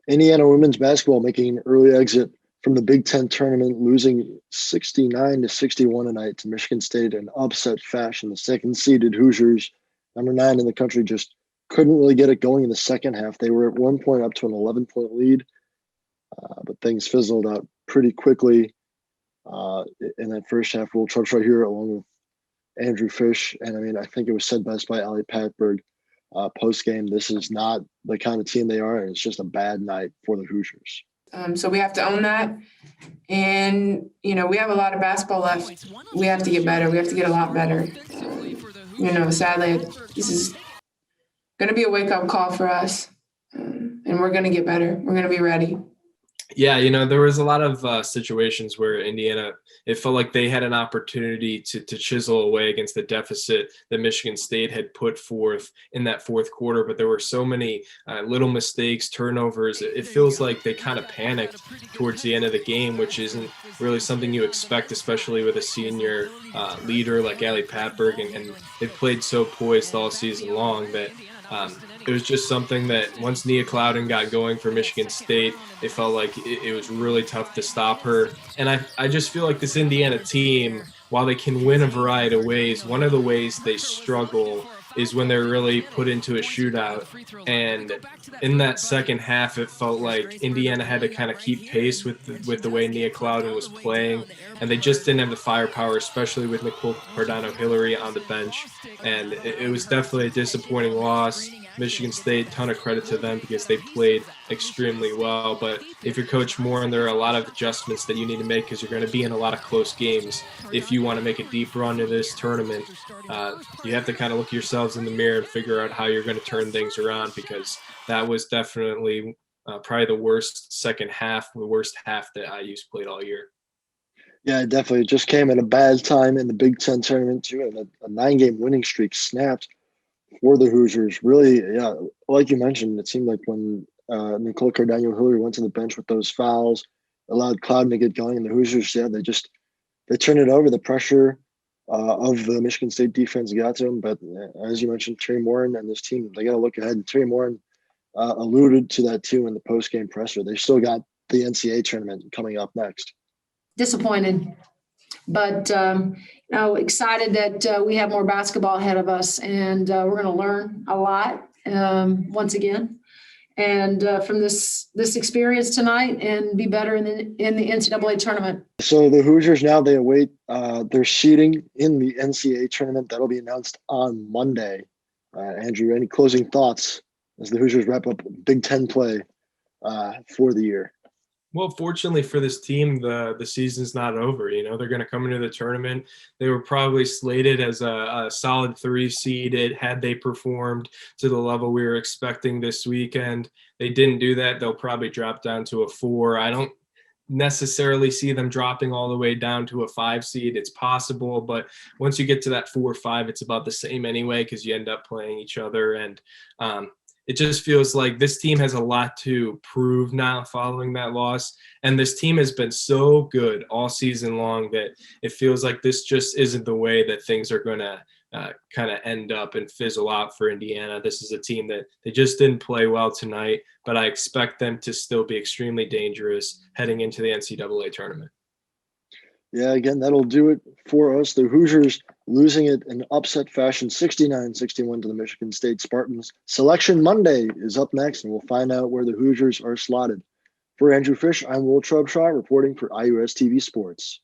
Indiana women's basketball making an early exit from the Big Ten tournament, losing 69 to 61 tonight to Michigan State in upset fashion. The second-seeded Hoosiers, number 9 in the country, just couldn't really get it going in the second half. They were at one point up to an 11-point lead, but things fizzled out pretty quickly in that first half. Will Trubshaw here along with Andrew Fish, and I mean, I think it was said best by Ali Patberg post game. This is not the kind of team they are, and it's just a bad night for the Hoosiers. So we have to own that, and we have a lot of basketball left. We have to get better. We have to get a lot better. Sadly, this is going to be a wake-up call for us, and we're going to get better. We're going to be ready. Yeah, there was a lot of situations where Indiana, it felt like they had an opportunity to chisel away against the deficit that Michigan State had put forth in that fourth quarter, but there were so many little mistakes, turnovers. It feels like they kind of panicked towards the end of the game, which isn't really something you expect, especially with a senior leader like Ali Patberg, and they've played so poised all season long that it was just something that once Nia Clouden got going for Michigan State, it felt like it was really tough to stop her. And I just feel like this Indiana team, while they can win a variety of ways, one of the ways they struggle is when they're really put into a shootout. And in that second half, it felt like Indiana had to kind of keep pace with the way Nia Clouden was playing. And they just didn't have the firepower, especially with Nicole Cardano-Hillary on the bench. And it was definitely a disappointing loss. Michigan State, ton of credit to them because they played extremely well. But if you're Coach Moore, and there are a lot of adjustments that you need to make because you're going to be in a lot of close games. If you want to make a deep run to this tournament, you have to kind of look yourselves in the mirror and figure out how you're going to turn things around, because that was definitely probably the worst second half, the worst half that IU's played all year. Yeah, definitely. It just came at a bad time in the Big Ten tournament too, and a 9-game winning streak snapped for the Hoosiers. Really, yeah, like you mentioned, it seemed like when Nicole Cardano-Hillary went to the bench with those fouls, allowed Clouden to get going, and the Hoosiers, yeah, they turned it over. The pressure of the Michigan State defense got to them, but as you mentioned, Trey Morin and this team, they got to look ahead. And Trey Morin alluded to that too in the post-game presser. They still got the NCAA tournament coming up next. Disappointed, but excited that we have more basketball ahead of us, and we're going to learn a lot once again, and from this experience tonight, and be better in the NCAA tournament. So the Hoosiers now, they await their seeding in the NCAA tournament. That'll be announced on Monday. Andrew, any closing thoughts as the Hoosiers wrap up Big Ten play for the year? Well, fortunately for this team, the season's not over. They're going to come into the tournament. They were probably slated as a solid 3 seed had they performed to the level we were expecting this weekend. They didn't do that. They'll probably drop down to a 4. I don't necessarily see them dropping all the way down to a 5 seed. It's possible, but once you get to that 4 or 5, it's about the same anyway, because you end up playing each other. And it just feels like this team has a lot to prove now following that loss. And this team has been so good all season long that it feels like this just isn't the way that things are going to kind of end up and fizzle out for Indiana. This is a team that they just didn't play well tonight, but I expect them to still be extremely dangerous heading into the NCAA tournament. Yeah, again, that'll do it for us. The Hoosiers losing it in upset fashion, 69-61 to the Michigan State Spartans. Selection Monday is up next, and we'll find out where the Hoosiers are slotted. For Andrew Fish, I'm Will Trubshaw, reporting for IUSTV Sports.